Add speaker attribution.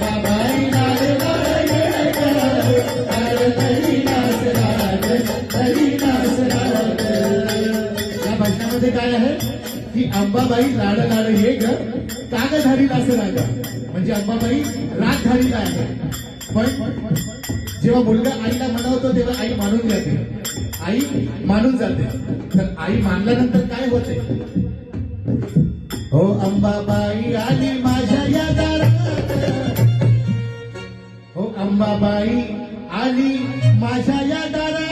Speaker 1: अंबाबाई लाड या भजनामध्ये काय आहे की अंबाबाई लाड लाड ये ग कागधारी लास राग म्हणजे अंबाबाई रागधारीला आहे. पण जेव्हा मुलगा आईला म्हणवतो तेव्हा आई मानून जाते, आई मानून जाते. तर आई मानल्यानंतर काय होते? हो अंबाबाई आली माझ्या या दारात, हो अंबाबाई आली माझ्या या दारात.